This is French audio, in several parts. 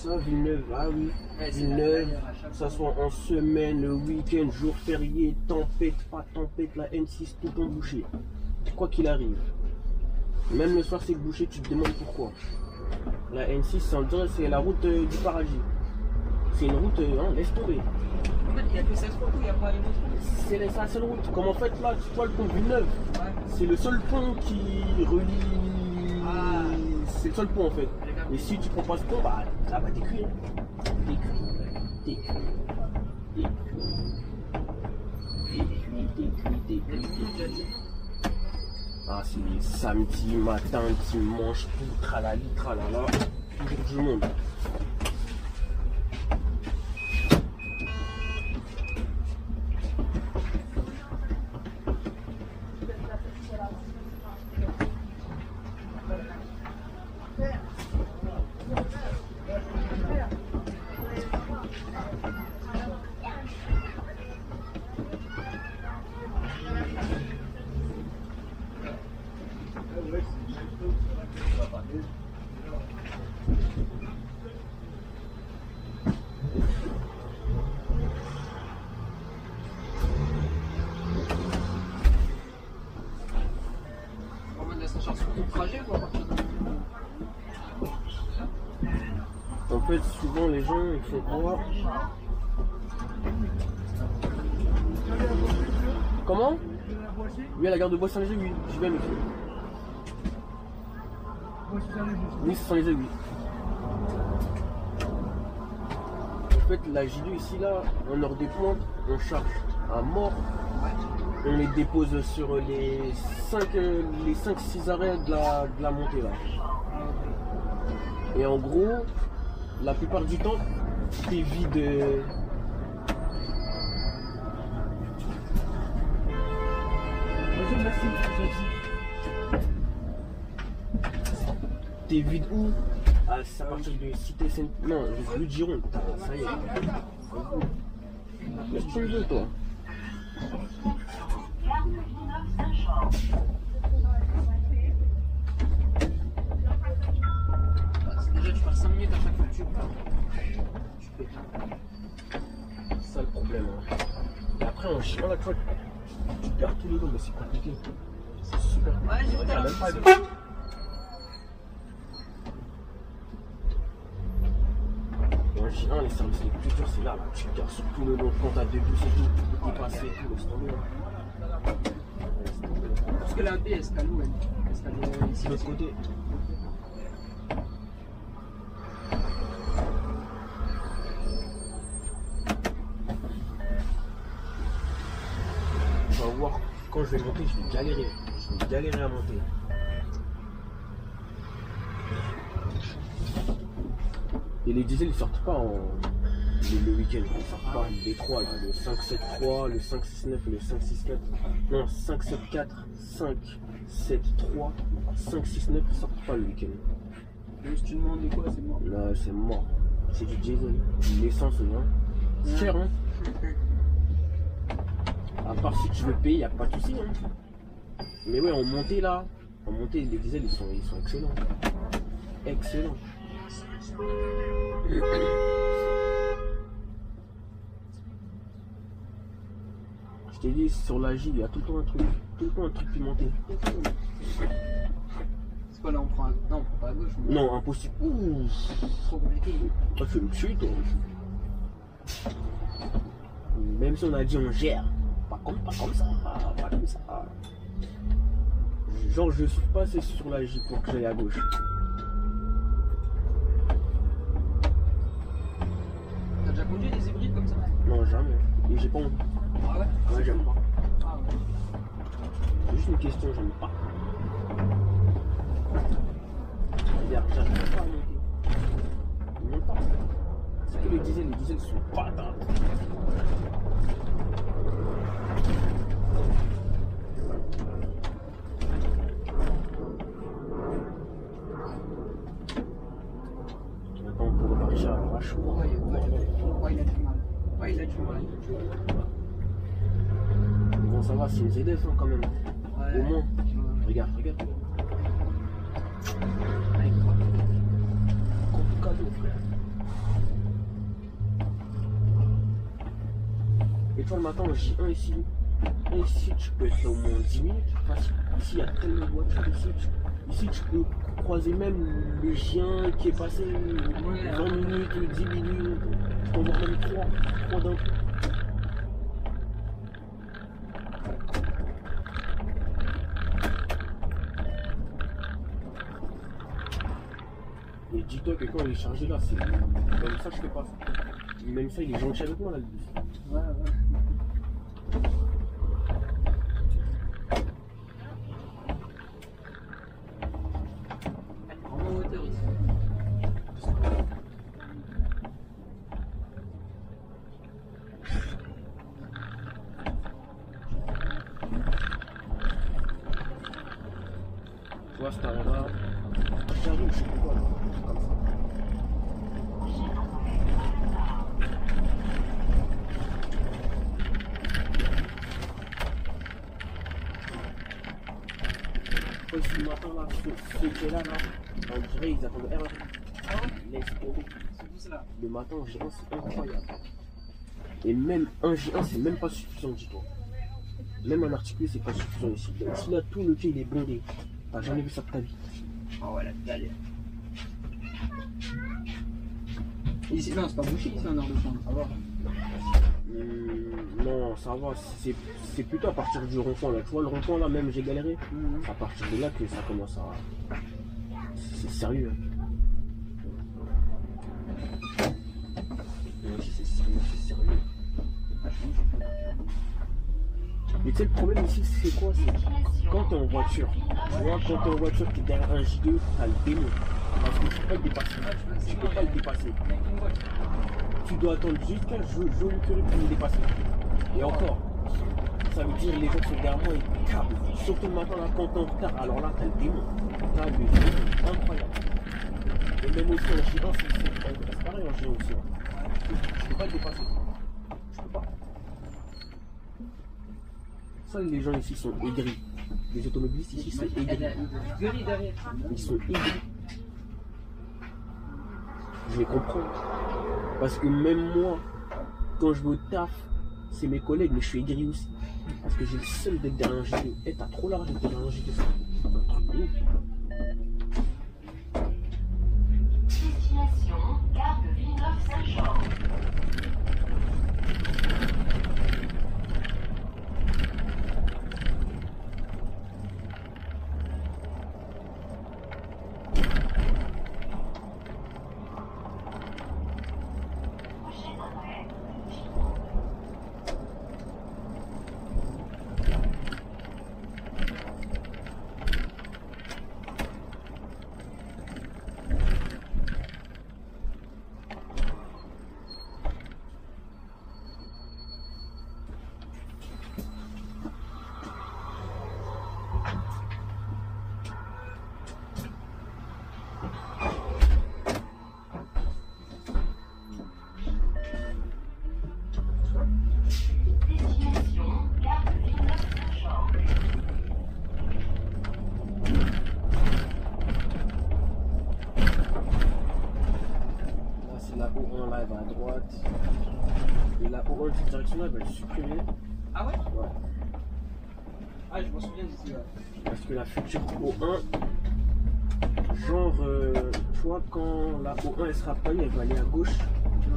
ça, Villeneuve, ah oui, Villeneuve, que ça soit en semaine, le week-end, jour férié, tempête, pas tempête, la N6, tout en bouché. Quoi qu'il arrive. Même le soir, c'est bouché, tu te demandes pourquoi. La N6, c'est la route du paradis. C'est une route, laisse tomber. Il n'y a que cette route où il n'y a pas une autre route. C'est la seule route. Comme en fait, là, tu vois le pont Villeneuve. Ouais. C'est le seul pont qui relie. Ah. C'est le seul pont en fait. Et si tu prends pas ce pont, bah t'es cuit. T'es cuit. Ah, c'est samedi matin, dimanche, tout, tralali, tralala. Toujours du monde. En fait, souvent les gens ils font croire. Comment? Oui, à la gare de Bois-Saint-Léger, oui, j'y vais, monsieur. Oui, c'est Saint-Léger, oui. En fait, la J2 ici, là, en heure des pointes, on charge à mort. On les dépose sur les 5-6 arrêts de la montée, là. Et en gros, la plupart du temps, t'es vide. Merci. T'es vide où? Ah, c'est à partir de Cité Sainte. Non, rue de Gironde. Ça y est. Qu'est-ce que tu veux, toi? Déjà, tu pars 5 minutes à chaque fois que tu pars. Tu pètes. C'est ça le problème. Hein. Et après, en chien, là, tu vois, tu perds tous les dos, mais c'est compliqué. C'est super compliqué. Ouais, même pas de... En chien, les services les plus durs, c'est là, tu perds sur tout le long. Quand t'as deux bus et tout, tu peux passer tout, laisse tomber. Parce que la B, elle se calme où, elle se calme ici, de l'autre côté. Tu vas voir, quand je vais monter, je vais galérer. Je vais galérer à monter. Et les diesels, ils sortent pas le week-end. Ils sortent pas les 3, là, le 573, le 569 et le 564. Non, 574, 573, 569, ils sortent pas le week-end. Si tu demandes de quoi, c'est mort. Là, c'est mort. C'est du diesel. L'essence, hein. C'est cher, hein. À part si tu veux payer, y a pas de souci, hein. Mais ouais, en montée, là, en montée, les diesels, ils sont excellents. Excellents. Je t'ai dit, sur la J, il y a tout le temps un truc pimenté. C'est quoi là, on prend un... Non, on prend pas à gauche. Non, impossible. Ouh. Trop compliqué. Toi, tu veux me tuer, toi. Même si on a dit on gère. Pas comme ça. Pas comme ça. Genre, je suis pas assez sur la J pour que j'aille à gauche. T'as déjà conduit des hybrides comme ça? Non, jamais. Et j'ai pas envie. Ah ouais? Ouais, j'aime pas. Ah ouais. C'est juste une question, j'aime pas. Regarde, j'arrive pas à monter. Même pas. C'est que les diesels sont patates. Maintenant, pour repartir à l'arrache. Ouais, il a du mal. Ouais, il a du mal. Bon, ça va, c'est une ZF hein, quand même. Ouais. Au moins. Regarde. Gros cadeau, frère. tu vois, le matin, en J1 ici, tu peux être là au moins 10 minutes. Facile. Ici, il y a tellement de voitures. Ici, tu peux croiser même le J1 qui est passé 20 minutes, 10 minutes. Tu peux en voir même 3 d'un coup. Et dis-toi que quand il est chargé là, c'est même ça je fais pas ça. Même ça il est gentil avec moi là le bus. Ouais. En hauteur ici. Tu vois, c'est un là. J'arrive, je sais pas quoi là. Comme ça. Ce matin là, ceux qui est là, on dirait ils attendent R1. Ah ouais? Laisse tomber. C'est tout cela. Le matin en J1 c'est incroyable. Et même un J1 c'est même pas suffisant, dis-toi. Même un articulé c'est pas suffisant ici. Donc, si là tout le quai il est bondé, t'as jamais vu ça de ta vie. Ah ouais, la galère. Ici, non, c'est pas bouché ici en heure de pointe, ça va. Non, ça va, c'est plutôt à partir du rond-point là. Tu vois le rond-point là, même j'ai galéré. À partir de là que ça commence à. C'est sérieux. C'est sérieux. Mais tu sais, le problème ici, c'est quoi? C'est quand t'es en voiture. Tu vois, quand t'es en voiture, t'es derrière un J2, t'as le démon. Parce que tu peux pas le dépasser. Tu peux pas le dépasser. Tu dois attendre jusqu'à joli curé pour le dépasser. Et encore, ça veut dire les gens qui sont derrière moi, ils câblent. Surtout le matin, là, quand t'es en retard, alors là, t'as le démon. T'as le démon. Incroyable. Et même aussi en J1, c'est pareil en J1 aussi. Je peux pas le dépasser. Je peux pas. Ça, les gens ici sont aigris. Les automobilistes ici sont aigris. Ils sont aigris. Je les comprends. Parce que même moi, quand je vais au taf, c'est mes collègues, mais je suis aigri aussi. Parce que j'ai le seul d'être derrière un J2. Eh, t'as trop large d'être derrière un J2. C'est un truc de ouf. Destination, gare de Villeneuve-Saint-Jean. Cette direction-là, elle va le supprimer. Ah ouais? Ouais. Ah, je m'en souviens d'ici. Ouais. Parce que la future O1, genre, tu vois, quand la O1 elle sera payée, elle va aller à gauche,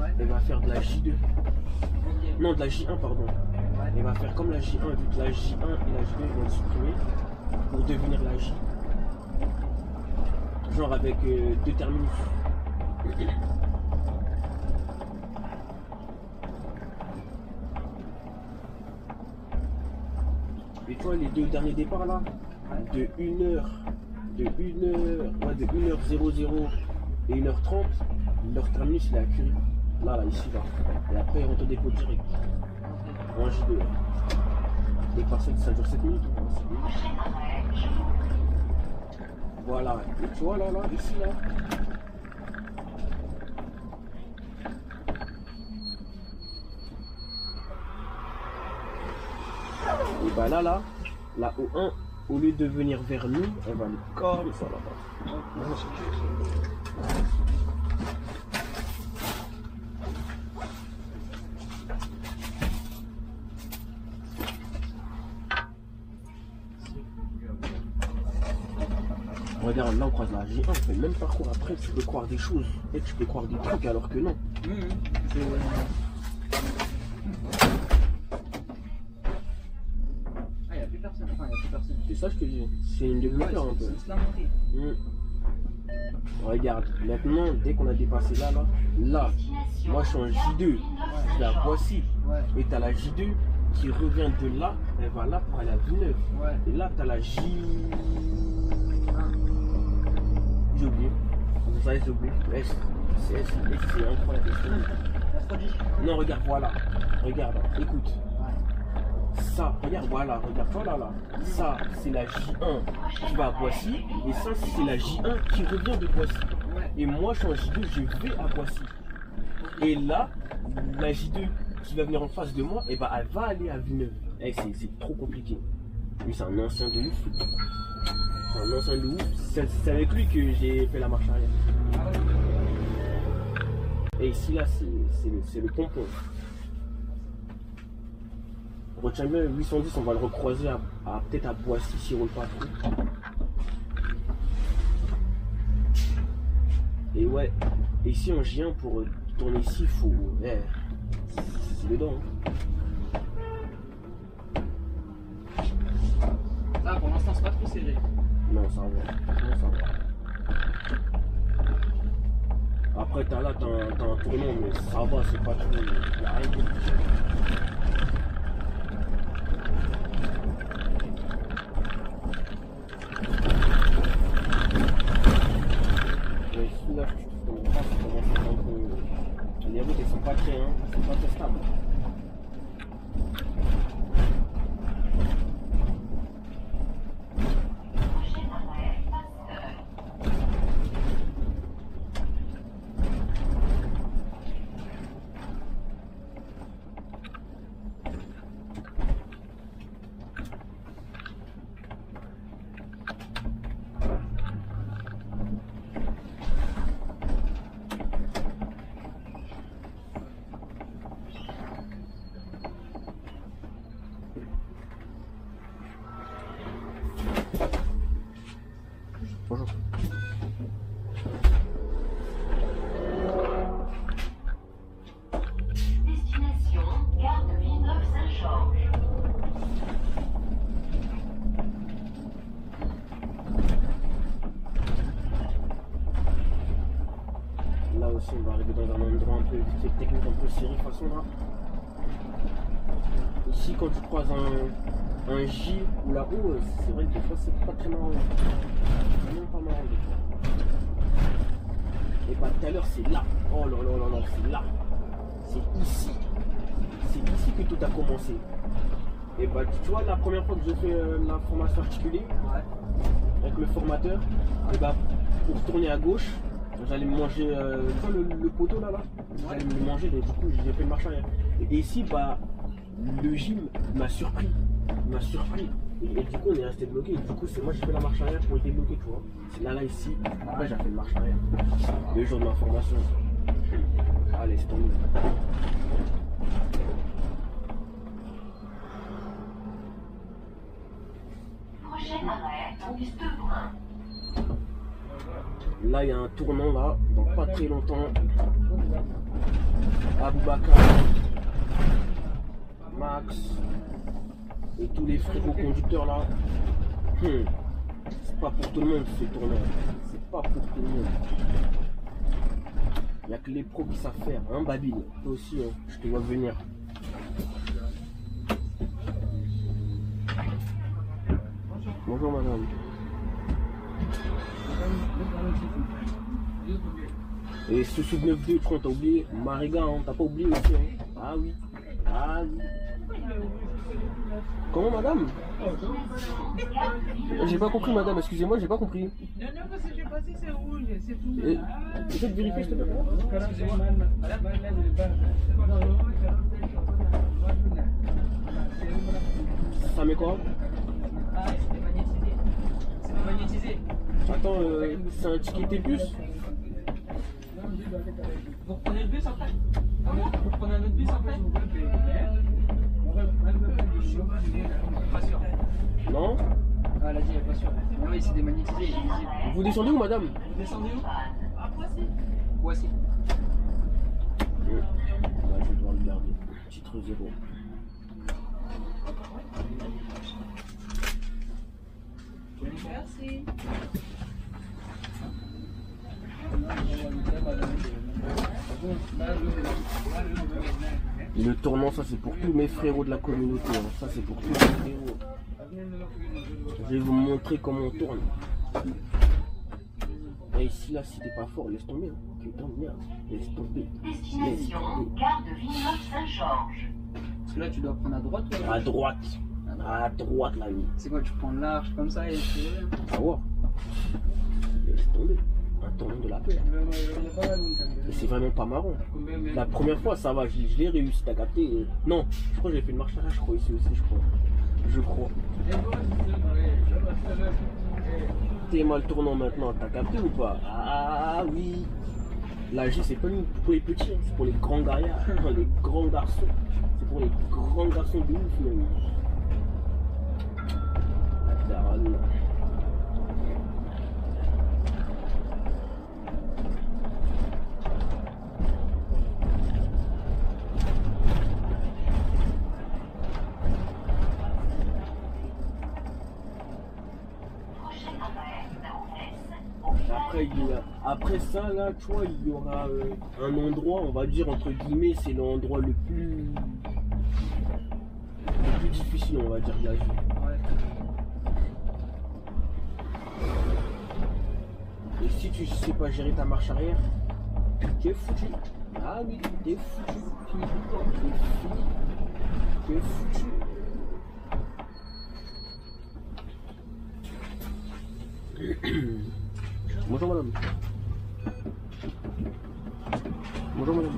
Ouais. elle va faire de la J2. Ok. Non, de la J1, pardon. Ouais. Elle va faire comme la J1, vu que la J1 et la J2 vont le supprimer pour devenir la J. Genre avec 2 terminus. Et tu vois les 2 derniers départs là, de 1h, ouais, de 1h00 et 1h30, leur terminus il est à Curie. Là, ici, là. Et après, ils rentrent au dépôt direct. En J2. Là. Et par ça dure 7 minutes. Voilà. Et tu vois là, ici, là. Et bah là, la O1, au lieu de venir vers nous, elle va aller comme ça là-bas. Regarde, là on croise la J1, on fait le même parcours. Après, tu peux croire des choses. Et tu peux croire des trucs alors que non. Ah, il n'y a plus personne. Enfin, il n'y a plus personne. C'est ça, je te dis. C'est une développeur un peu. C'est la montée. Regarde, maintenant, dès qu'on a dépassé là, moi je suis en J2, je la voici. Ouais. Et t'as la J2 qui revient de là, elle va là pour aller à Villeneuve. Ouais. Et là, t'as la J. J'ai oublié. Ça, j'ai oublié. S. C'est incroyable. Non, regarde, voilà. Regarde, écoute. Ça, regarde, voilà, regarde, voilà là. Ça, c'est la J1 qui va à Poissy. Et ça, c'est la J1 qui revient de Poissy. Et moi, je suis en J2, je vais à Poissy. Et là, la J2 qui va venir en face de moi, et bah, elle va aller à Villeneuve. Eh, c'est trop compliqué. Lui, c'est un ancien de ouf. C'est un ancien de ouf. C'est avec lui que j'ai fait la marche arrière. Et ici, là, c'est le pompon. Retiens bien, 810, on va le recroiser peut-être à Boissy s'il roule pas trop. Et ouais, et ici en J1 pour tourner ici, il faut. C'est dedans. Là, pour l'instant, c'est pas trop serré. Non, ça va. Non, ça va. Après, t'as un tournant, mais ça va, c'est pas trop. Il n'y a rien de compliqué. Là, les routes elles sont pas très, stables. Bonjour. Destination, gare de Villeneuve-Saint-Georges. Là aussi, on va arriver dans un endroit un peu technique, un peu serré de façon là. Ici, quand tu croises un J ou la O, c'est vrai que des fois c'est pas très marrant. C'est même pas marrant des fois. Et bah tout à l'heure c'est là. Oh là là là là, c'est là. C'est ici. C'est ici que tout a commencé. Et bah tu vois la première fois que j'ai fait la formation articulée avec le formateur, et bah pour tourner à gauche, j'allais me manger tu vois le poteau là. J'allais me le manger, et du coup j'ai fait le marche arrière. Et ici bah le gym m'a surpris. Et du coup on est resté bloqué. Et du coup c'est moi j'ai fait la marche arrière pour le débloquer, tu vois. C'est là ici. Après j'ai fait le marche arrière. Le jour de ma formation. Allez, c'est tombé. Prochain arrêt, Auguste Brun. Là il y a un tournant là, dans pas très longtemps. Aboubacar, Max et tous les frérots conducteurs là. C'est pas pour tout le monde ce tournant. C'est pas pour tout le monde. Il n'y a que les pros qui savent faire, hein Babil. Toi aussi, hein, je te vois venir. Bonjour madame. Et ce sud 9-2, quand t'as oublié, Mariga, hein, t'as pas oublié aussi. Hein. Ah oui. Ah oui. Comment madame? J'ai pas compris madame, excusez-moi, j'ai pas compris. Non, non, parce que j'ai passé, c'est rouge, c'est tout. Je vais te vérifier, s'il te plaît. Excusez-moi. Ça met quoi? Ah, c'était magnétisé. C'est magnétisé. Attends, c'est un ticket T+. Vous reprenez le bus après? Vous reprenez un autre bus après? Non? Ah, elle a dit, elle est pas sûre. Mais oui, c'est démagnétisé, il est visible. Vous descendez où, madame? Vous descendez où? À Poissy. Voici. Ouais, je vais devoir le garder. Titre 0. Merci. Le tournant, ça c'est pour tous mes frérots de la communauté. Hein. Ça c'est pour tous mes frérots. Je vais vous montrer comment on tourne. Et ici, là, si t'es pas fort, laisse tomber. Hein. Putain de merde. Laisse tomber. Destination, gare de Villeneuve-Saint-Georges. Parce que là, tu dois prendre à droite ou À droite. À droite, l'ami. C'est quoi, tu prends large comme ça et tu Ah ouais. Laisse tomber. Un tournant de la peur. Et c'est vraiment pas marrant. La première fois, ça va, je l'ai réussi, t'as capté. Non, je crois que j'ai fait une marche arrière, je crois, ici aussi, je crois. Je crois. T'es mal tournant maintenant, t'as capté ou pas? Ah oui. La G, c'est pas pour les petits, hein, c'est pour les grands gaillards, les grands garçons. C'est pour les grands garçons de ouf, même. La daronne. Après ça, là, tu vois, il y aura un endroit, on va dire, entre guillemets, c'est l'endroit le plus difficile, on va dire, de la vie. Et si tu sais pas gérer ta marche arrière, tu es foutu. Ah oui, t'es foutu. T'es foutu. Bonjour madame. Bonjour madame.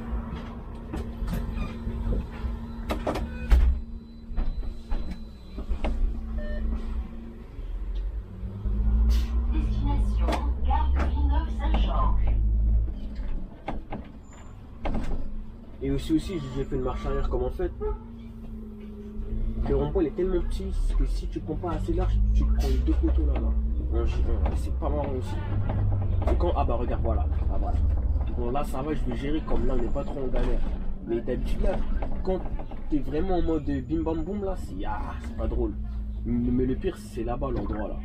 Destination, gare de Villeneuve-Saint-Georges. Et aussi j'ai fait une marche arrière comme en fait. Le rond-point il est tellement petit que si tu prends pas assez large, tu prends les deux poteaux là-bas. C'est pas marrant aussi. Et quand, ah bah regarde, voilà. Ah, voilà. Bon là ça va, je vais gérer comme là on n'est pas trop en galère. Mais d'habitude là, quand t'es vraiment en mode bim bam boum là, c'est pas drôle. Mais le pire c'est là-bas l'endroit là.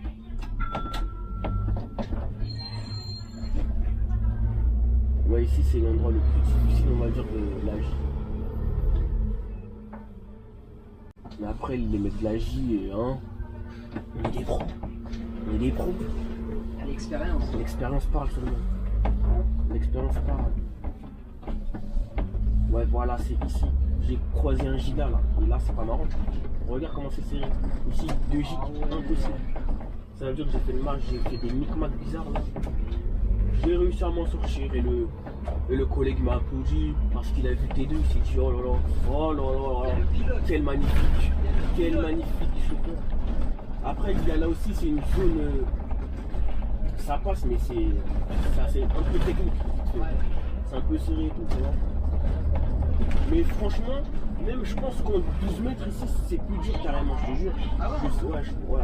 Ouais, ici c'est l'endroit le plus difficile on va dire de la J. Mais après les mecs de la J, hein, on est des pros. On est des pros. L'expérience. L'expérience parle seulement. L'expérience parle. Ouais, voilà, c'est ici. J'ai croisé un giga là. Et là, c'est pas marrant. Regarde comment c'est serré. Ici, 2 gigs, impossible. Ça veut dire que j'ai fait une marche, j'ai fait des micmacs bizarres là. J'ai réussi à m'en sortir et le collègue m'a applaudi parce qu'il a vu T2. Il s'est dit oh là là, quel magnifique. Quel magnifique chauffeur. Après, il y a là aussi, c'est une zone. Ça passe, mais c'est un peu technique. C'est un peu serré et tout, tu vois. Mais franchement, même je pense qu'en 12 mètres ici, c'est plus dur carrément, je te jure. Ah ouais? Ouais.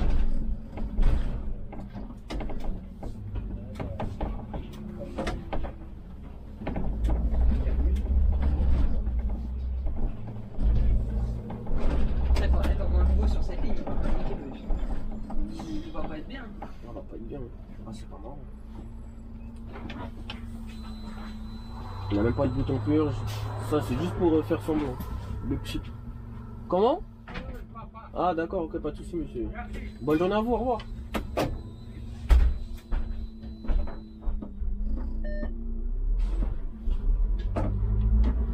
C'est pas marrant. Il n'a même pas de bouton purge. Ça c'est juste pour faire semblant. Le chip. Comment? Ah d'accord, ok, pas de soucis monsieur. Bonne journée à vous, au revoir.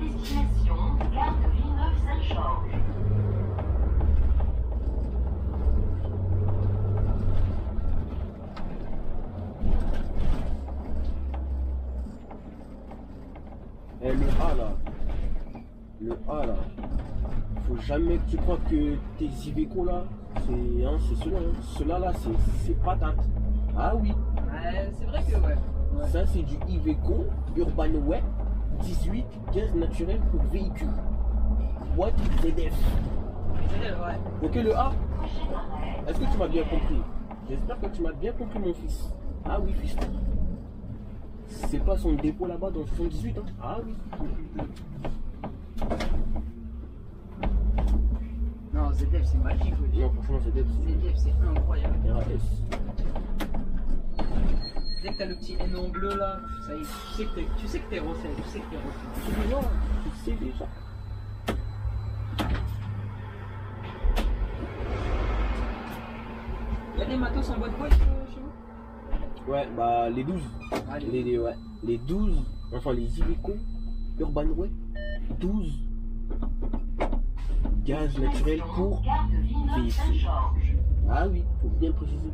Destination, gare de Villeneuve-Saint-Georges. Et le A là, faut jamais que tu crois que tes Iveco là, c'est ceux-là, hein. Ceux-là là, c'est patate. Ah oui. C'est vrai que ouais. Ça c'est du Iveco Urban Web 18 gaz naturel pour véhicule. What ZF. Ouais. Ok le A, est-ce que tu m'as bien compris? J'espère que tu m'as bien compris, mon fils. Ah oui, fils. C'est pas son dépôt là-bas dans le 78, hein. Ah oui. Non, ZF c'est magique, oui. Non, franchement, c'est dead. ZF c'est incroyable. RAS. Dès que t'as le petit N en bleu là, ça y est, tu sais que t'es refait, tu sais que t'es refait. Tu sais déjà, tu sais déjà. Y'a des matos en boîte boîte chez vous? Ouais, bah les 12. Ah, Ouais. Les 12, enfin les Iveco, Urbanway, 12 gaz naturel pour Gare de Villeneuve-Saint-Georges. Ah oui, faut bien préciser.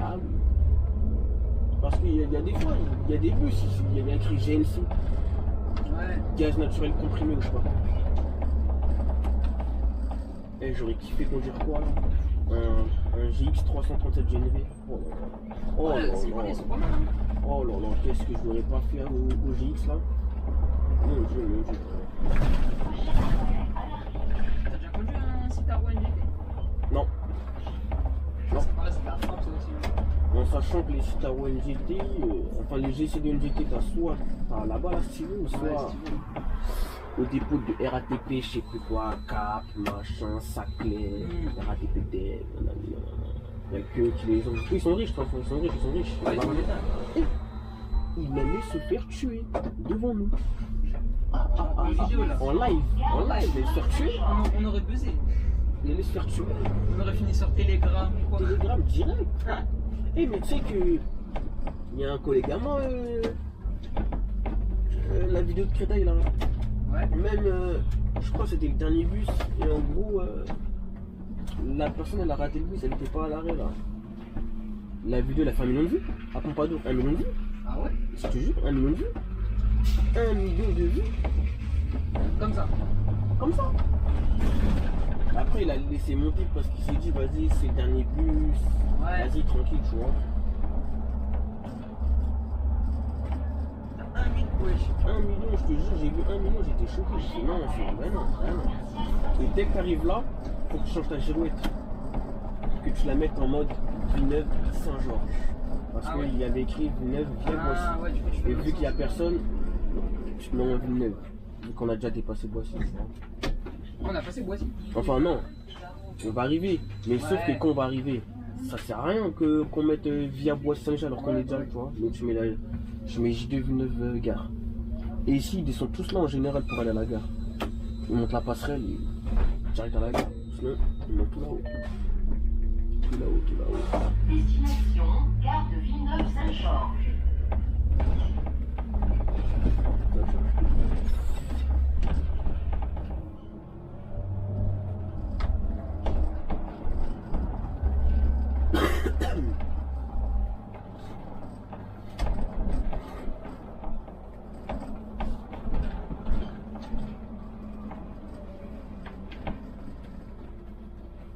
Ah oui. Parce qu'il y a des fois, il y a des bus ici, il y a écrit GNC, Ouais. gaz naturel comprimé ou je sais pas. Et j'aurais kiffé conduire quoi là? Un GX 337 GNV. Oh là là. Oh Ouais, là c'est là. pas ils sont pas mal. Hein. Oh là là, qu'est-ce que je n'aurais pas fait au GX là? Mon Dieu, mon Dieu. T'as déjà conduit un Citroën GT? Non. Non. Ouais, c'est la frappe ça aussi. En sachant que les Citroën GT, enfin les GC2 GT, t'as là-bas la stylo, ou soit Ouais, si tu veux. au dépôt de RATP, je sais plus quoi, Cap, machin, Saclay, RATP Dev, nanana. Il y a que qui les ont. Ils sont riches, de toute façon, ils sont riches. Ouais, ils sont l'état. Il allait se faire tuer devant nous. En vidéo là. En live, il allait se faire tuer. On aurait buzzé. Il allait se faire tuer. On aurait fini sur Telegram ou quoi. Telegram direct. Eh mais tu sais que il y a un collègue à moi, la vidéo de Créteil là. Ouais. Même, je crois que c'était le dernier bus et en gros, la personne elle a raté le bus, elle n'était pas à l'arrêt là. La vidéo elle a fait 1 million de vues. À Pompadour, 1 million de vues. Ah ouais? Je te jure, 1 million de vues. 1 million de vues. Comme ça. Comme ça. Après il a laissé monter parce qu'il s'est dit vas-y c'est le dernier bus. Ouais. Vas-y tranquille tu vois. T'as 1 million. Wesh. 1 million, je te jure, j'ai vu 1 million, j'étais choqué. J'ai dit non, non. Et dès que tu arrives là, faut que tu changes ta girouette. Que tu la mettes en mode Villeneuve Saint-Georges. Parce Ah ouais. qu'il y avait écrit Villeneuve via Ah Boissy. ouais, tu fais Et vu qu'il n'y a personne, tu te mets en Villeneuve. Vu qu'on a déjà dépassé Boissy. tu vois. On a passé Boissy. Enfin non, on va arriver. Mais sauf que Ouais. quand on va arriver, ça sert à rien qu'on mette via Boissy Saint-Georges alors qu'on est déjà, tu vois. Donc tu mets je mets J2 Villeneuve gare. Et ici, ils descendent tous là en général pour aller à la gare. Ils montent la passerelle et direct à la gare. Sinon, ils montent tout là-haut. Tout là-haut, tout là-haut. Destination Gare de Villeneuve-Saint-Georges.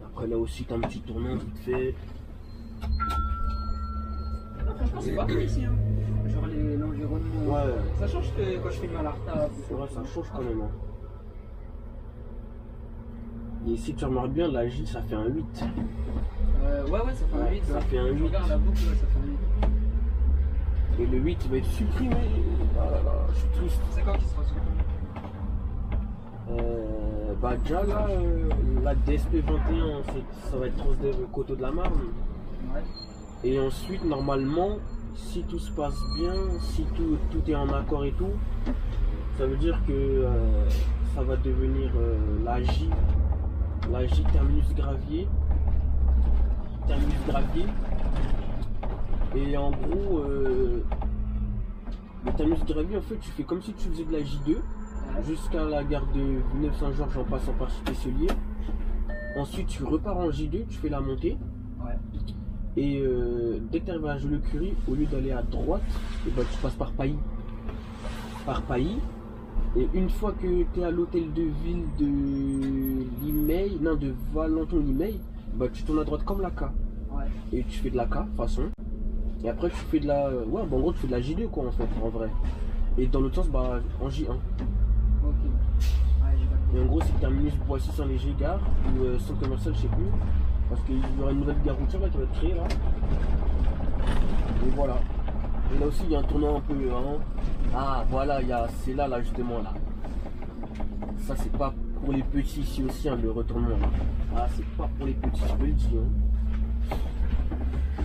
Après là aussi, t'as un petit tournant vite fait. Franchement, c'est pas mal ici. Hein. Genre l'environnement. Ouais. Ça change que quand je filme à l'Arta. C'est vrai, ça change quand même. Hein. Et si tu remarques bien, la J, ça fait un 8. Ouais, ça fait un Ouais, 8. ça fait un Je 8. regarde la boucle, ouais, ça fait un 8. Et le 8, il va être supprimé. Ah là là, je suis triste. C'est quand qu'il sera supprimé? Bah déjà là, la DSP21, ça va être Transdev Coteau de la Marne. Ouais. Et ensuite, normalement, si tout se passe bien, si tout est en accord et tout, ça veut dire que ça va devenir la J terminus gravier. Et en gros, le terminus gravier, en fait, tu fais comme si tu faisais de la J2 jusqu'à la gare de Villeneuve-Saint-Georges en passant par Cité-Cellier. Ensuite, tu repars en J2, tu fais la montée. Ouais. Et dès que tu arrives à la Joliot-Curie, au lieu d'aller à droite, et ben, tu passes par Pailly. Et une fois que tu es à l'hôtel de ville de Limeil, non, de Valenton-Limeil, bah, tu tournes à droite comme la K. Ouais. Et tu fais de la K, façon. Et après, tu fais de la. Ouais, bah, en gros, tu fais de la J2, quoi, en fait, en vrai. Et dans l'autre sens, bah, en J1. Ok. Ouais, j'ai pas Et en gros, c'est terminus Boissy-Saint-Léger, gare, ou centre commercial, je sais plus. Parce qu'il y aura une nouvelle gare routière là, qui va être créée là. Et voilà. Et là aussi il y a un tournant un peu. Hein. Ah voilà, c'est là justement là. Ça c'est pas pour les petits ici aussi hein, le retournement là. Ah c'est pas pour les petits, je te le dis. Hein.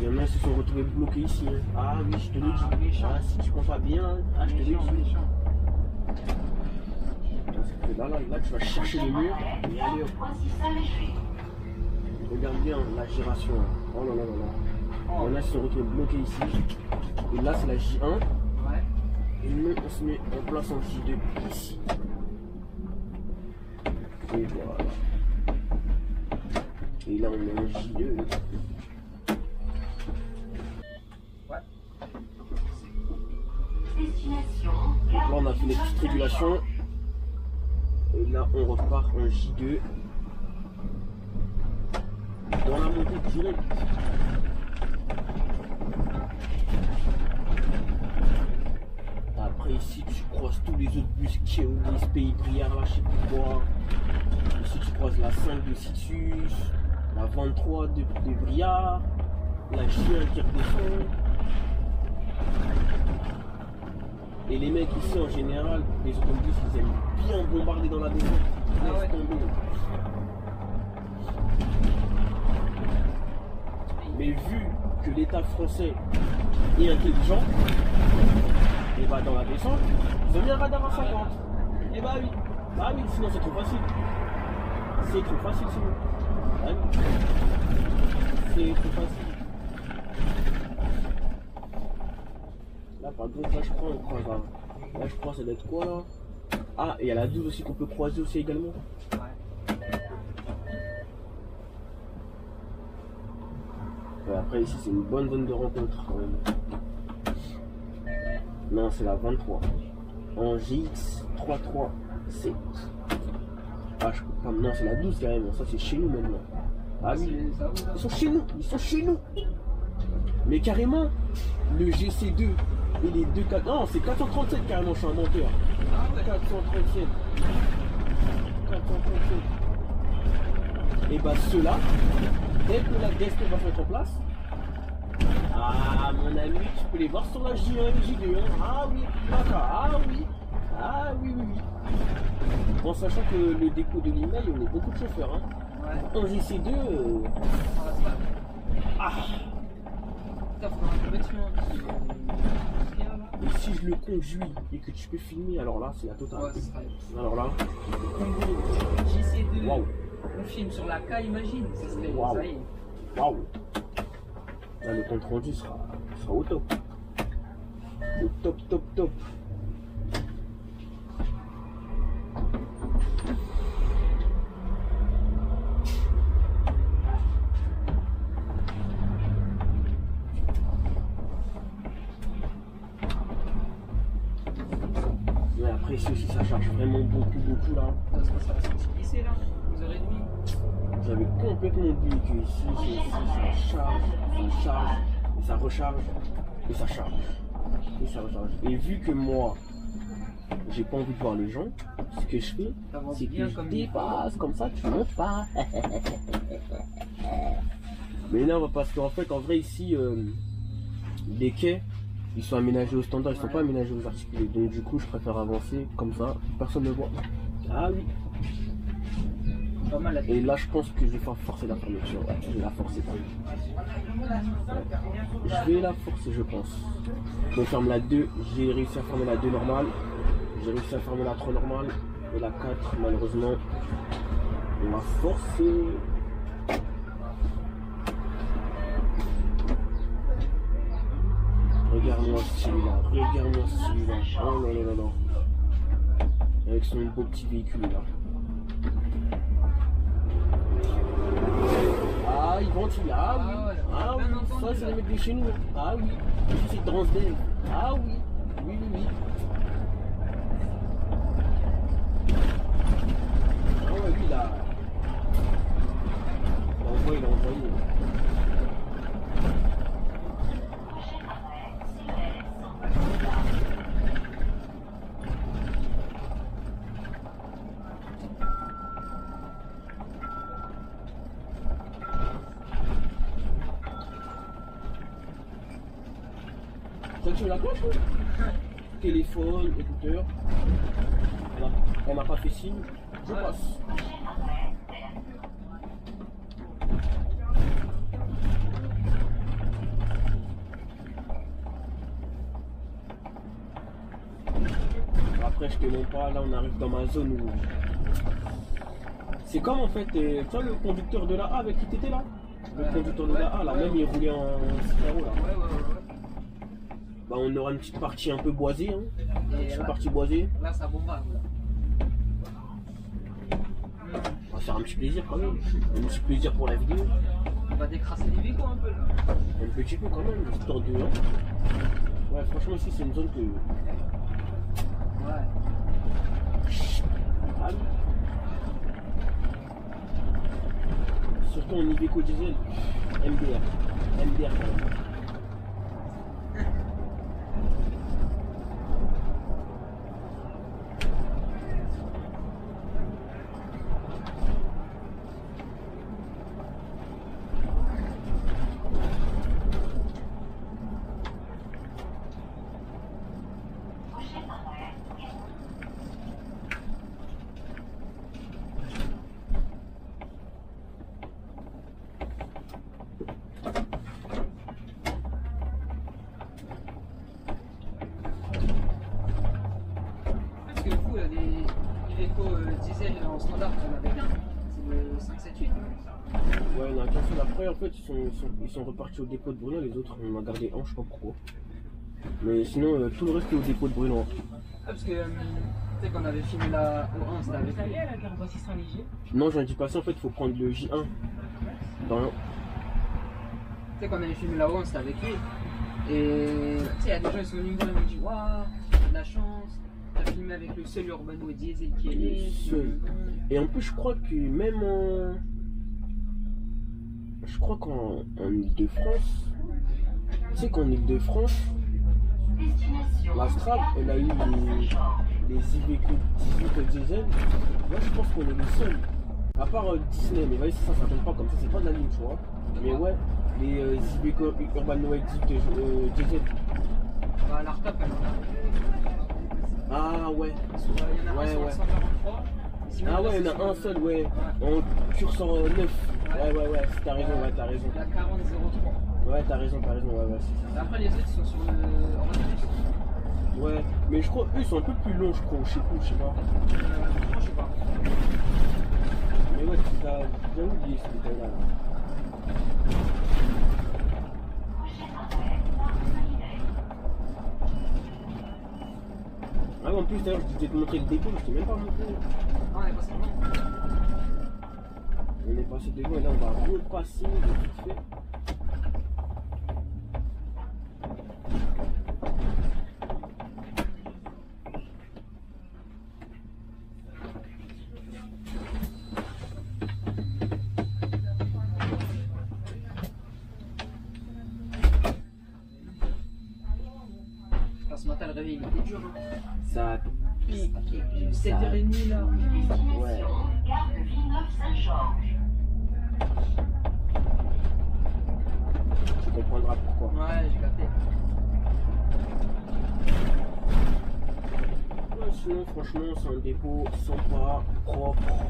Il y en a qui se sont retrouvés bloqués ici. Hein. Ah oui, je te le dis. Ah si tu prends pas bien, ah je te le dis. Là, tu vas chercher le mur et aller. Regarde bien la gération. Oh là là là là. Il y en a qui se sont retrouvés bloqués ici. Et là c'est la J1. Ouais. Et nous on se met en place en J2 ici. Et voilà. Et là on est en J2. Donc là on a fait les petites régulations. Et là on repart en J2. Dans la montée directe. Après ici tu croises tous les autres bus qui ont des pays Briard là, je sais plus quoi. Ici tu croises la 5 de Citus, la 23 de Briard, la J1 qui redescend. Et les mecs ici en général, les autobus ils aiment bien bombarder dans la maison. Ah ouais. Mais vu que l'État français est intelligent, et bah dans la descente, ils ont mis un radar à 50. Et bah oui, sinon c'est trop facile. C'est trop facile sinon. Bah oui. C'est trop facile. Là par exemple, là je crois on croise là. Là je crois ça doit être quoi là? Ah et il y a la 12 aussi qu'on peut croiser aussi également. Ouais, après ici c'est une bonne zone de rencontre quand même. Non c'est la 23. En GX33C. Ah je peux pas. Non c'est la 12 carrément, ça c'est chez nous maintenant. Ah oui, ils sont chez nous. Mais carrément, le GC2 et les deux 4. Non c'est 437 carrément, je suis un menteur. 437. Et bah ceux-là, dès que la DSP va se mettre en place, ah mon ami, tu peux les voir sur la J1 et J2. Hein. Ah oui, d'accord, ah oui. En sachant que le dépôt de l'email, on est beaucoup de chauffeurs. Hein. Ouais. En GC2, Et si je le conduis et que tu peux filmer, alors là c'est la totale. Ouais, alors là. JC2. Waouh. On filme sur la K, imagine. Ça serait Waouh. ça y est. Waouh. Là le compte rendu sera au top. Au top. Mais après ici aussi ça charge vraiment beaucoup là. Ça va sortir lycée là, 11h30. J'avais complètement oublié que ici ça charge, et ça recharge, et ça charge. Et vu que moi, j'ai pas envie de voir les gens, ce que je fais, c'est que je dépasse comme ça, tu montes pas. Mais non, parce qu'en fait, en vrai, ici, les quais, ils sont aménagés au standard, ils sont pas aménagés aux articulés. Donc du coup, je préfère avancer comme ça, personne ne voit. Ah oui. Et là, je pense que je vais forcer la fermeture. Ouais, je vais la forcer. Je vais la forcer, je pense. Je ferme la 2. J'ai réussi à fermer la 2 normale. J'ai réussi à fermer la 3 normale. Et la 4, malheureusement, on va forcer. Regarde-moi celui-là. Oh là là. Avec son beau petit véhicule là. Ah, ils ventile, ah oui, ça c'est les mecs de chez nous, ah oui, c'est Transdev, ah oui. Ah ouais, lui là, il a envoyé. tu veux la cloche? Téléphone, écouteur. Elle m'a pas fait signe. Je passe. Après, je te mens pas, là on arrive dans ma zone où. C'est comme en fait, tu vois le conducteur de la A avec qui t'étais là? Le conducteur de la A, là, même il roulait en Cicero là. Bah, on aura une petite partie un peu boisée, hein. Une petite partie boisée. Là, ça bombarde. On va faire un petit plaisir quand même. Un petit plaisir pour la vidéo. On va décrasser les véhicules un peu là. Un petit peu quand même, histoire de. Hein. Ouais, franchement, ici c'est une zone que. Ouais. Calme. Surtout en Iveco diesel. MDR. MDR quand même. Parce que du coup, les Iveco diesel en standard, on avait qu'un. C'est le 578. Ouais, on a qu'un seul. Après, en fait, ils sont repartis au dépôt de Bruno. Les autres, on a gardé un, je sais pas pourquoi. Mais sinon, tout le reste est au dépôt de Bruno. Ah, parce que tu sais qu'on avait filmé la O1, c'était avec T'es allé lui. à la gare Boissy Saint-Léger? Non, j'en dis pas ça. En fait, il faut prendre le J1. Dans... Tu sais qu'on avait filmé la O1, c'était avec lui. Et tu sais, il y a des gens qui sont venus me voir, ils m'ont dit waouh, t'as de la chance, t'as filmé avec le seul Urbano diesel qui est Le né. seul. Et en plus, je crois que même en. Je crois qu'en Ile-de-France, tu sais qu'en Ile-de-France, la Strab, elle a eu les Iveco 18 diesel. Moi, je pense qu'on est le seul. À part Disney, mais voyez, ça s'appelle pas comme ça, c'est pas de la ligne, tu vois. Mais ouais, les Iveco Urbano 18 diesel. Bah, la retap, elle en a. Ah ouais. Il y en a un sur le 143. Sinon, Ah là, ouais, il y c'est en a sur un le- seul, ouais. En pur 109. Ouais, t'as raison, ouais, t'as raison. La 4003. Ouais, t'as raison, ouais, c'est ça. Après, les autres ils sont sur le Ornibus. Ouais, mais je crois eux ils sont un peu plus longs, je crois, je sais plus, je sais pas. Franchement, je sais pas. Mais ouais, t'as bien oublié ce détail-là. Ah, en plus, d'ailleurs, je devais te montrer le dépôt, je t'ai même pas montré. Ah, on est passé loin. On est passé devant et là, on va repasser vite fait. Putain, ce matin, le réveil, il était dur. Hein. Ça pique. 7h30 là. Ouais. Gare de Villeneuve-Saint-Georges. Tu comprendras pourquoi. Ouais, j'ai capté. Ouais, sinon, franchement, c'est un dépôt sympa, propre.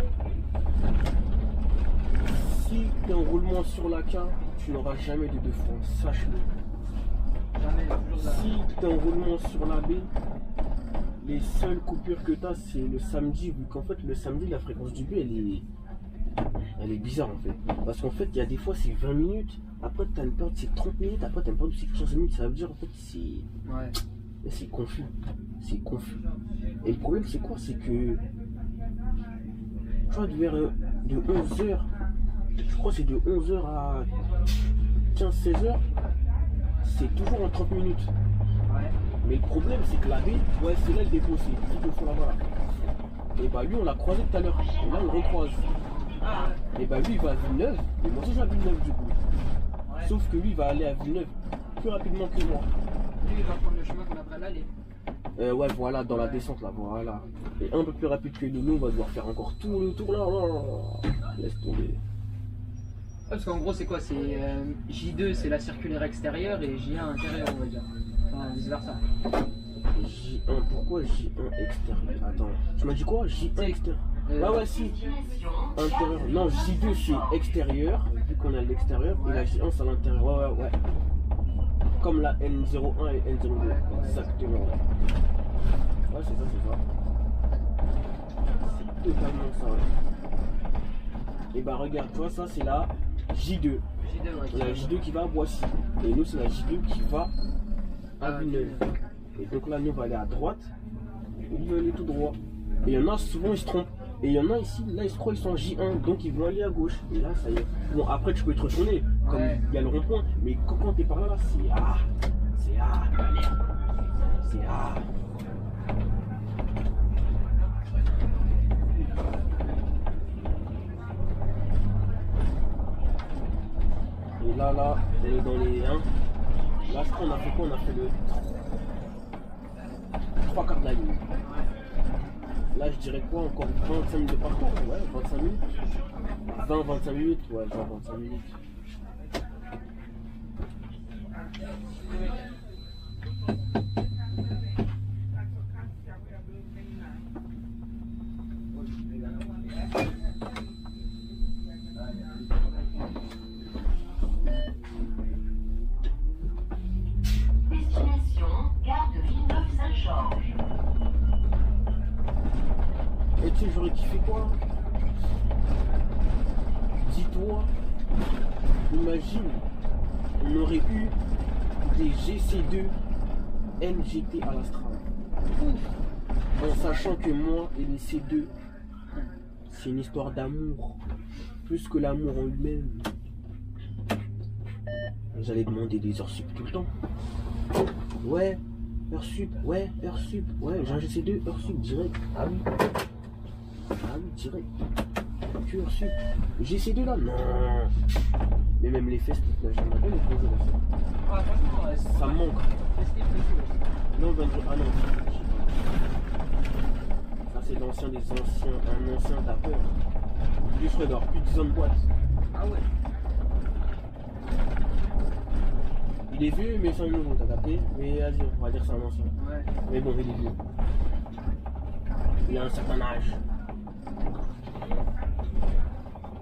Si t'es en roulement sur la K, tu n'auras jamais de deux fois, sache-le. Jamais, toujours là. Si t'es en roulement sur la B, les seules coupures que t'as, c'est le samedi, vu qu'en fait, le samedi, la fréquence du B, elle est bizarre en fait. Parce qu'en fait, il y a des fois, c'est 20 minutes, après, t'as une période, c'est 30 minutes, après, t'as une période, c'est 15 minutes, ça veut dire en fait, Ouais. c'est confus. C'est confus. Et le problème, c'est quoi? C'est que. Je crois que vers de 11h, je crois que c'est de 11h à 15-16h, c'est toujours en 30 minutes. Ouais. Mais le problème, c'est que la baie, ouais, c'est là le dépôt, c'est tout au fond là-bas. Là. Et bah, lui, on l'a croisé tout à l'heure. Et là, on le recroise. Ah ouais. Et bah, lui, il va à Villeneuve. Et moi, je vais à Villeneuve, du coup. Ouais. Sauf que lui, il va aller à Villeneuve plus rapidement que moi. Lui, il va prendre le chemin qu'on a pris à l'aller. Ouais, voilà, dans la descente là, voilà. Et un peu plus rapide que nous, on va devoir faire encore tout le tour là. Laisse tomber. Parce qu'en gros, c'est quoi? C'est J2, c'est la circulaire extérieure et J1 intérieur, on va dire. Enfin, vice versa. J1, pourquoi J1 extérieur? Attends, tu m'as dit quoi? J1 extérieur. Ouais, si. Intérieur. Non, J2 c'est extérieur, vu qu'on est à l'extérieur, et la J1 c'est à l'intérieur. Ouais. Comme la N01 et N02. Exactement. Ouais, c'est ça. C'est totalement ça, ouais. Et bah, regarde, tu vois, ça c'est la J2. La J2 qui va à Boissy. Et nous, c'est la J2 qui va à Villeneuve. Et donc là, nous, on va aller à droite. Et ils veulent aller tout droit. Et il y en a, souvent, ils se trompent. Et il y en a ici, là, ils se croient, ils sont en J1. Donc, ils vont aller à gauche. Et là, ça y est. Bon, après, tu peux te retourner. Comme il y a le rond-point. Mais quand t'es par là, c'est A. C'est A, galère. C'est A. Et là, on est dans les 1. Là, je crois qu'on a fait quoi? On a fait le 3 quarts de la ligne. Là, je dirais quoi? Encore 25 minutes de parcours? Ouais, 25 minutes. 20-25 minutes. Ouais, 20-25 minutes. Et tu sais, j'aurais kiffé quoi? Dis-toi, imagine, on aurait eu des GC2 NGT à l'Astral. En sachant que moi et les C2, c'est une histoire d'amour, plus que l'amour en lui-même. J'allais demander des heures sup tout le temps. Ouais, heures sup, ouais, heures sup, ouais, j'ai un GC2, heures sup, direct. Ah oui. Ah oui, direct. Que heures sup. GC2 là? Non. Mais même les festes, j'aimerais bien les poser là. Ça me manque. Non, 22. Ah non. Ça c'est l'ancien des anciens, un ancien tapeur. Lui, je ferais d'avoir plus de 10 ans de boîte. Ah ouais. Il est vieux, mais c'est un nouveau, t'as capté? Mais vas-y, on va dire que c'est un ancien. Ouais. Mais bon, il est vieux. Il a un certain âge.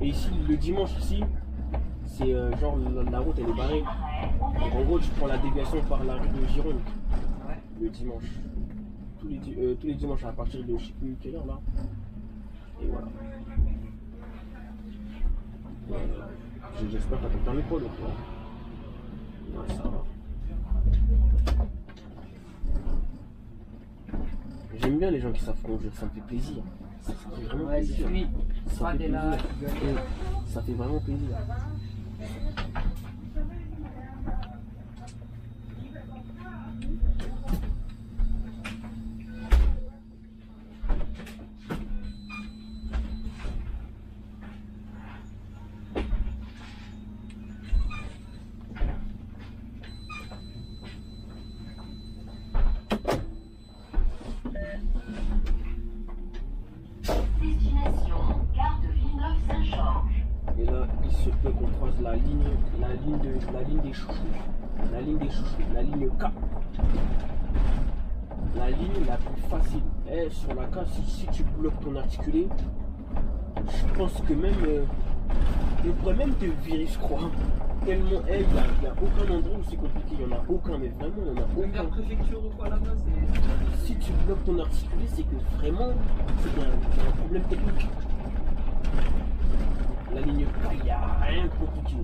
Et ici, le dimanche ici, c'est genre la route elle est barrée. Donc en gros, tu prends la déviation par la rue de Gironde. Ouais. Le dimanche. Tous les dimanches à partir de je sais plus quelle heure là. Et voilà. J'espère que t'as ton permis poids l'autre là. Ouais, ça va. J'aime bien les gens qui savent conduire, ça me fait plaisir. Ça fait vraiment plaisir. Ça fait plaisir. Ça fait vraiment plaisir. Et là, il se peut qu'on croise la ligne des chouchous. La ligne des chouchous, la ligne K. La ligne la plus facile. Et sur la K, si tu bloques ton articulé, je pense que même il pourrait même te virer, je crois. Tellement, il n'y a aucun endroit où c'est compliqué, il n'y en a aucun, mais vraiment, il n'y en a aucun. La préfecture ou quoi là-bas, c'est. Si tu bloques ton articulé, c'est que vraiment, c'est qu'il y a un problème technique. La ligne K, il n'y a rien de compliqué.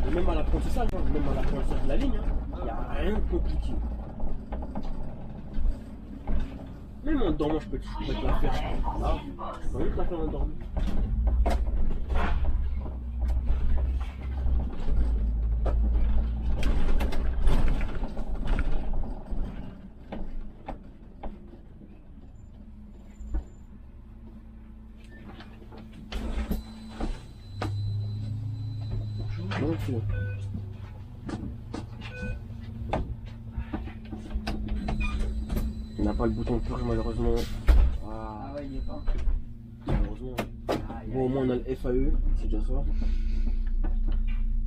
Et même à l'apprentissage, de la ligne, il n'y a rien de compliqué. Même en dormant, je peux te la faire, je crois. Là, je peux même te la faire en dormant. Non, il n'a pas le bouton de purge malheureusement. Ah ouais, il n'y est pas. Malheureusement. Bon, au moins on a le FAE, c'est déjà ça.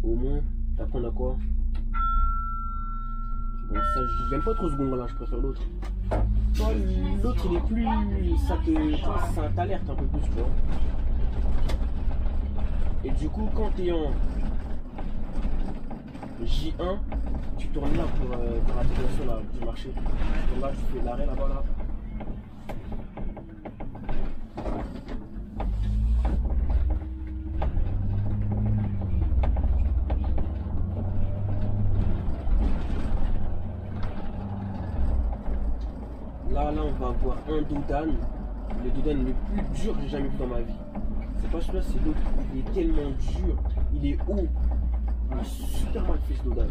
Au moins, après on a quoi? Bon, ça, j'aime pas trop ce gong-là, je préfère l'autre. Toi, l'autre, il est plus. Ça t'alerte un peu plus, tu vois. Et du coup, quand t'es en J1, tu tournes là pour la déviation là, du marché. Tu tournes là, tu fais l'arrêt là-bas là. Là, on va avoir un Dodan. Le Dodan le plus dur que j'ai jamais vu dans ma vie. C'est pas celui-là, c'est l'autre. Il est tellement dur. Il est haut. Il est super mal fait ce Dodan.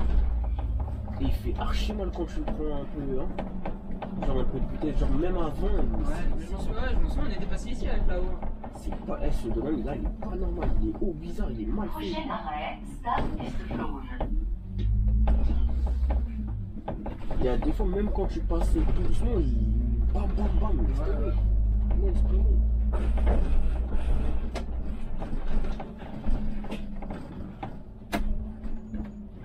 Et il fait archi mal quand tu le prends un peu, hein. Genre un peu de vitesse, genre même avant. Je m'en souviens, on était passé ici avec là-haut. C'est pas. Ce Dodan là, il est pas normal. Il est haut, bizarre, il est mal fait. Prochain arrêt, stade Esteflone. Il y a des fois, même quand tu passes tout doucement, il. Bam bam bam, laisse tomber. Laisse tomber.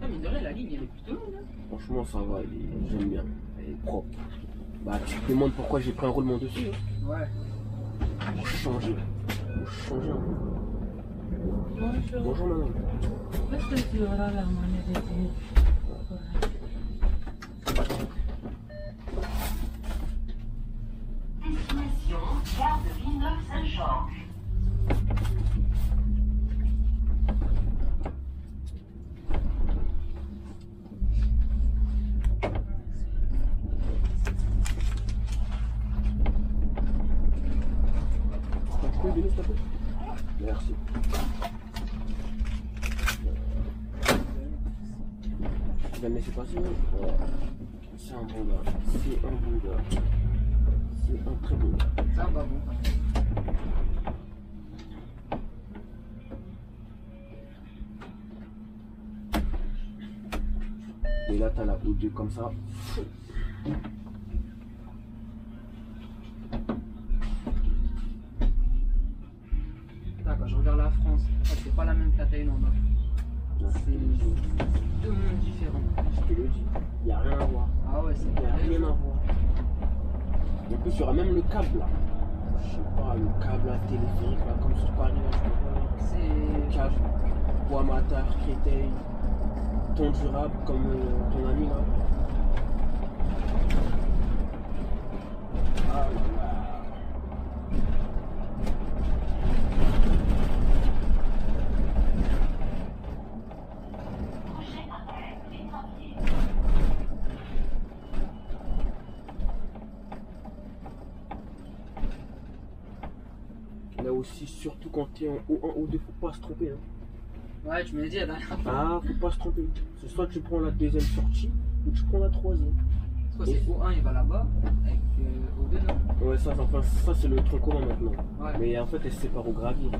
Ah, mais de vrai, la ligne elle est plutôt longue. Hein. Franchement, ça va, j'aime bien. Elle est propre. Bah, tu te demandes pourquoi j'ai pris un roulement dessus. Hein. Ouais. Pour changer. Pour changer un peu. Bonjour. Bonjour, madame. Est-ce que tu auras la monnaie de tes... Destination, gare de Villeneuve-Saint-Georges. Tu peux donner s'il te plaît? Merci. Tu vas me laisser passer? Voilà. C'est un bon gars. C'est un bon gars. C'est un très bon gars. Ça va bon. Et là, t'as la O2 comme ça. D'accord, je regarde la France. Ah, c'est pas la même que la Thaïlande. Hein. C'est deux mondes différents. Je te le dis. Il n'y a rien à voir. Ah ouais, c'est Il n'y a rien à voir. En plus, il y aura même le câble là. Je sais pas, le câble là, téléphérique là, comme sur Paris là, je sais pas. C'est. Câble, bois matar, Créteil, ton durable comme ton ami là. Ah là là. Prochain arrêt, Pétrapied. Là aussi, surtout quand t'es en O1, O2, faut pas se tromper. Hein. Ouais, tu me l'as dit la dernière fois. Ah, faut pas se tromper. C'est soit tu prends la deuxième sortie ou tu prends la troisième. Soit c'est O1, il va là-bas, avec O2, non. Ouais, ça c'est le tronc commun maintenant. Ouais. Mais en fait, elle se sépare au gravier.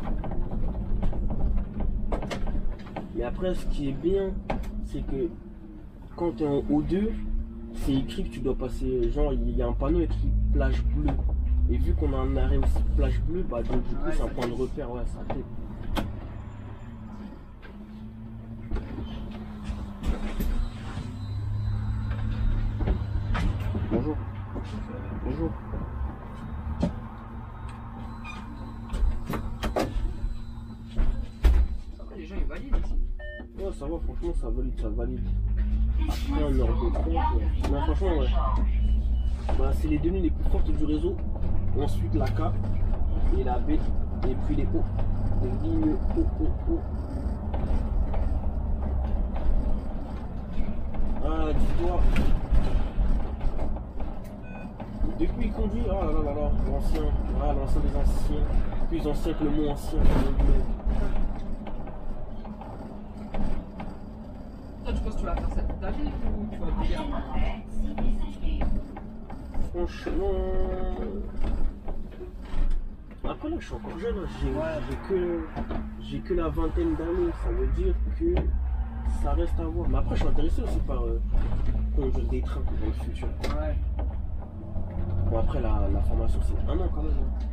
Mais après, ce qui est bien, c'est que quand tu es en O2, c'est écrit que tu dois passer. Genre, il y a un panneau écrit plage bleue. Et vu qu'on a un arrêt aussi plage bleue, bah donc du coup, Ouais, c'est un ça point de fait- repère. Ouais, ça fait. Bonjour. Bonjour. Ça va, les gens ils valident ici. Ouais, ça va, franchement, ça valide, ça valide. Après, on Destination, est en compte, gare ouais. de Non, franchement, ouais. Villeneuve-Saint-Georges. Bah, c'est les données les plus fortes du réseau. Ensuite, la K et la B. Et puis les O. Les lignes O, O, O. Ah, dis-toi. Depuis qu'il conduit, ah là là là là, l'ancien. Ah, l'ancien des anciens. Plus ancien que le mot ancien. Toi, tu penses que tu vas faire ça toute ta vie ou tu vas bouger Prochain arrêt, Cité-Saint-Gay. Franchement. Après là, je suis encore jeune, hein. J'ai que la vingtaine d'années, ça veut dire que ça reste à voir. Mais après, je suis intéressé aussi par conduire des trains dans le futur. Ouais. Bon, après, la formation, c'est un an quand même. Hein.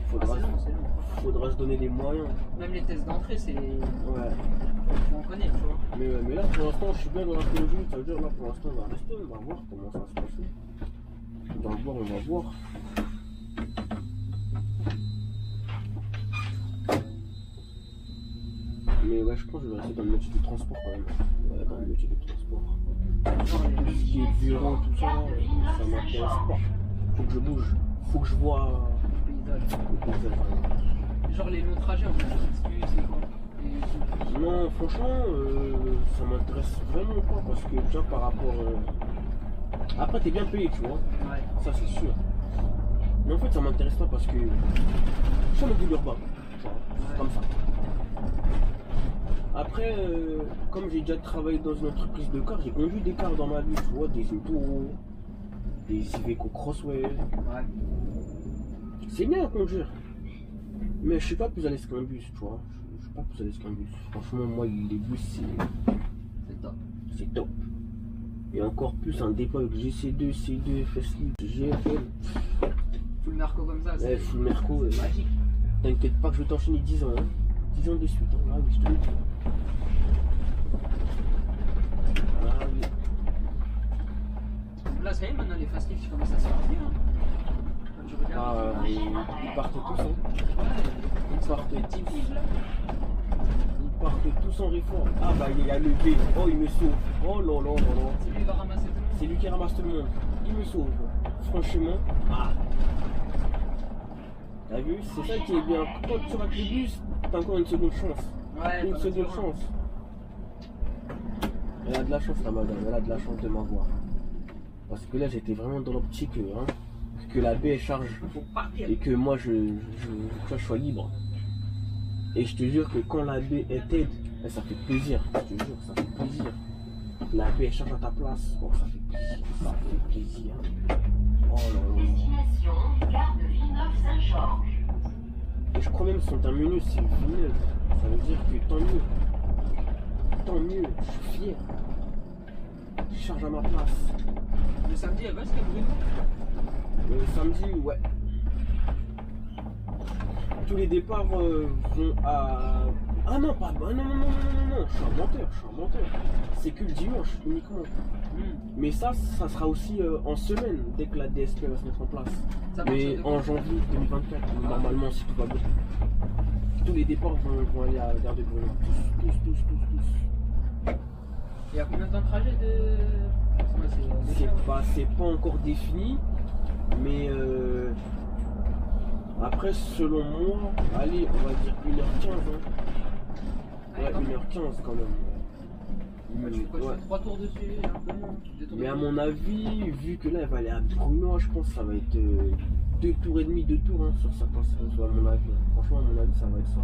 Faudra, C'est long. faudra se donner les moyens. Même les tests d'entrée, c'est. Ouais. Faut en connaître, tu vois. Mais là, pour l'instant, je suis bien dans la conduite. Ça veut dire, là, pour l'instant, on va rester. On va voir comment ça va se passer. On va voir. Mais ouais, je pense que je vais rester dans le métier du transport quand même. Ouais, dans le métier du transport. Genre Tout ce qui est bureau, tout ça, ça m'intéresse pas. Faut que je bouge. Faut que je vois les paysages. le paysage. Genre les longs trajets, on peut s'excuser, c'est quoi. Non, franchement, ça m'intéresse vraiment pas parce que, tu vois, par rapport. Après, t'es bien payé, tu vois. Ouais. Ça, c'est sûr. Mais en fait, ça m'intéresse pas parce que. Ça me dit l'urbain. Comme ça. Après, comme j'ai déjà travaillé dans une entreprise de cars, j'ai conduit des cars dans ma vie, tu vois, des Toro, des Iveco Crossway. Ouais. C'est bien à conduire. Mais je suis pas plus à l'aise qu'un bus, tu vois. Je suis pas plus à l'aise qu'un bus. Franchement, moi, les bus, C'est top. c'est top. Et encore plus un dépôt avec GC2, C2, FSI, GFL. Full Merco comme ça, c'est Full Merco. magique. T'inquiète pas que je vais t'enchaîner 10 ans. Hein. 10 ans de suite. Hein. Ah oui, je te le dis. Ah oui. Là, ça y est, maintenant les fast lifts commencent à sortir. Hein. Quand tu regardes. Ils partent tous. Hein. Ils sortent des petits vives là. Ils partent tous en réforme. Ah bah il y a le B. Oh, il me sauve. Oh là là là là. C'est lui qui va ramasser tout le monde. C'est lui qui ramasse tout le monde. Il me sauve. Franchement. Ah. T'as vu? C'est ça qui est bien. Quand tu rates le bus, t'as encore une seconde chance. Ouais, Une t'en as seconde toujours un. chance. Elle a de la chance, la madame. Elle a de la chance de m'avoir. Parce que là, j'étais vraiment dans l'optique que la baie charge Faut partir. et que moi, je sois libre. Et je te jure que quand la baie est t'aide, ça fait plaisir. Je te jure, ça fait plaisir. La baie charge à ta place. Oh, ça fait plaisir. Ça fait plaisir. Oh là là. Destination, gare de Villeneuve-Saint-Georges. Et je crois même son terminus, c'est Villeneuve. Ça veut dire que tant mieux. Tant mieux, je suis fier. Je charge à ma place. Le samedi, elle va, c'est comme Bruno. Le samedi, ouais. Tous les départs vont à. Ah non, pas. Non, je suis un menteur. C'est que le dimanche uniquement. Mais ça sera aussi en semaine, dès que la DSP va se mettre en place. Ça marche Mais de en janvier 2024, normalement, si tout va bien. Tous les départs vont aller à la gare de Grenoble. Tous. Il y a combien de temps de trajet de. C'est pas encore défini, mais après, selon moi, allez, on va dire 1h15. Hein. Ouais, 1h15 quand même. Tu fais quoi, tu fais 3 tours dessus, un peu moins. Mais à mon avis, vu que là, elle va aller à Bruno, je pense que ça va être 2 tours et demi, 2 tours hein, sur certains sens, à mon avis. Franchement, à mon avis, ça va être ça.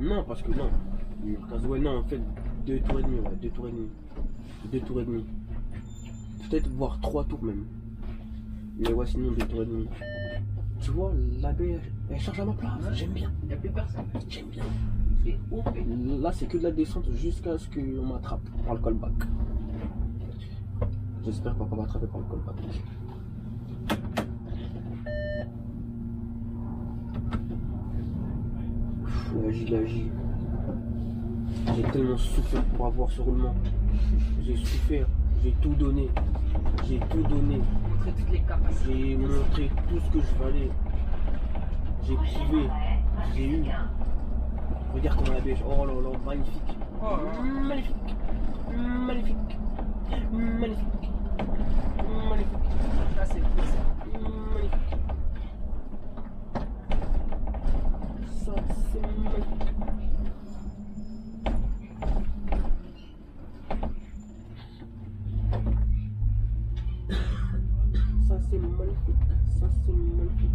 Non, parce que non. 1h15, ouais, non, en fait, 2 tours et demi, ouais, 2 tours et demi. 2 tours et demi. Peut-être voire 3 tours même. Mais ouais, sinon 2 tours et demi. Tu vois, la baie, elle charge à ma place. J'aime bien. Il n'y a plus personne. J'aime bien. C'est OP. Là, c'est que de la descente jusqu'à ce qu'on m'attrape par le callback. J'espère qu'on va pas m'attraper par le callback. La J. J'ai tellement souffert pour avoir ce roulement. J'ai souffert. J'ai tout donné. Montrer toutes les capacités. J'ai montré tout ce que je valais. J'ai prouvé. J'ai eu. Regarde comment la bêche. Oh là là, magnifique. Oh, Magnifique. ça c'est cool ça. Magnifique. Ça c'est magnifique. Ça c'est magnifique.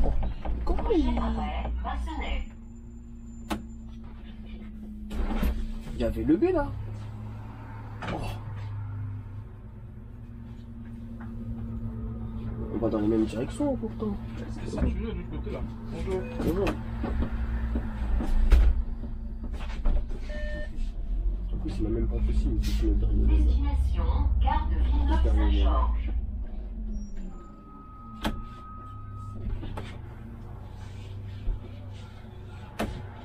Oh, comment il... Il y avait le B là. Oh. On va dans les mêmes directions pourtant. C'est ça, tu veux de l'autre côté là. Bonjour. Bonjour. En plus, il m'a même pas possible, c'est le dernier. Destination, gare de Villeneuve-Saint-Georges.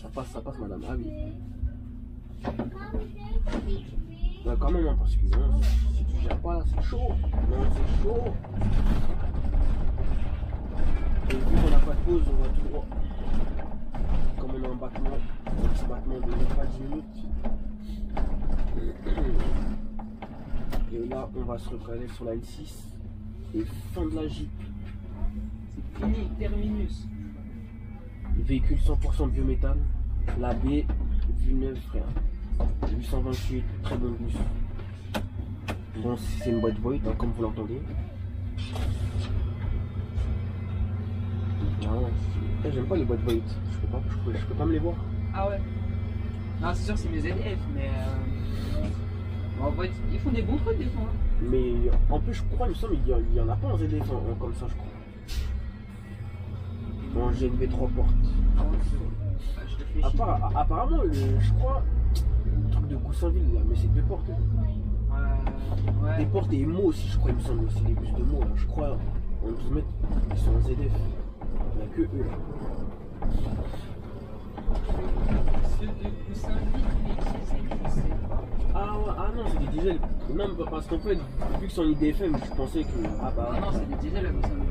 Ça passe, madame. Ah oui. Ouais, quand même, hein, parce que hein, si tu gères pas, là, c'est chaud. Non, c'est chaud. Et vu qu'on n'a pas de pause, on va tout droit. Comme on est en battement, un petit battement de même pas 10 minutes. Et là, on va se recaler sur la N6 et fin de la Jeep. C'est fini, terminus. Véhicule 100% biométhane, la B, vue neuve, frère. 828, très bon bus. Bon, c'est une boîte Voigt, hein, comme vous l'entendez. J'aime pas les boîtes Voigt, je peux pas me les voir. Ah ouais. Non, c'est sûr, c'est mes ZF, mais. En fait, ils font des bons trucs des fois. Hein. Mais en plus, je crois, il me semble, il y en a pas en ZF comme ça, je crois. En GNV 3 portes. Ah, je réfléchis. Apparemment, je crois, le truc de Goussainville là, mais c'est 2 portes. Ouais. Des portes et mots aussi, je crois, il me semble, c'est des bus de mots là. Je crois, en 12 mètres, ils sont en ZF. Il n'y a que eux là. Ceux de Goussainville, les diesel, je sais pas. Ah non, c'est des diesels. Non, parce qu'en fait, vu que c'est en IDFM, je pensais que. Ah bah. Ah non, c'est des diesel à Goussainville.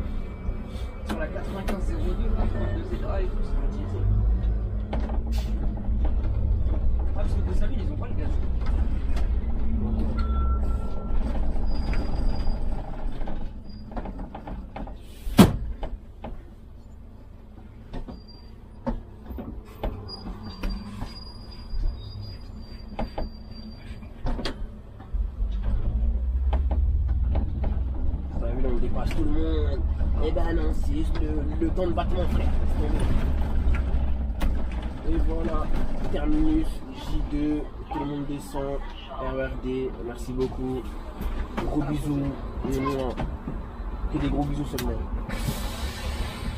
Sur la 9502, là, 32ZA et tout, c'est un diesel. Ah, parce que Goussainville, ils ont pas le gaz. On dépasse tout le monde. Eh ben non, c'est le temps de battement, frère. Et voilà, terminus, J2, tout le monde descend, RERD, merci beaucoup. Gros bisous, et moi, que des gros bisous seulement.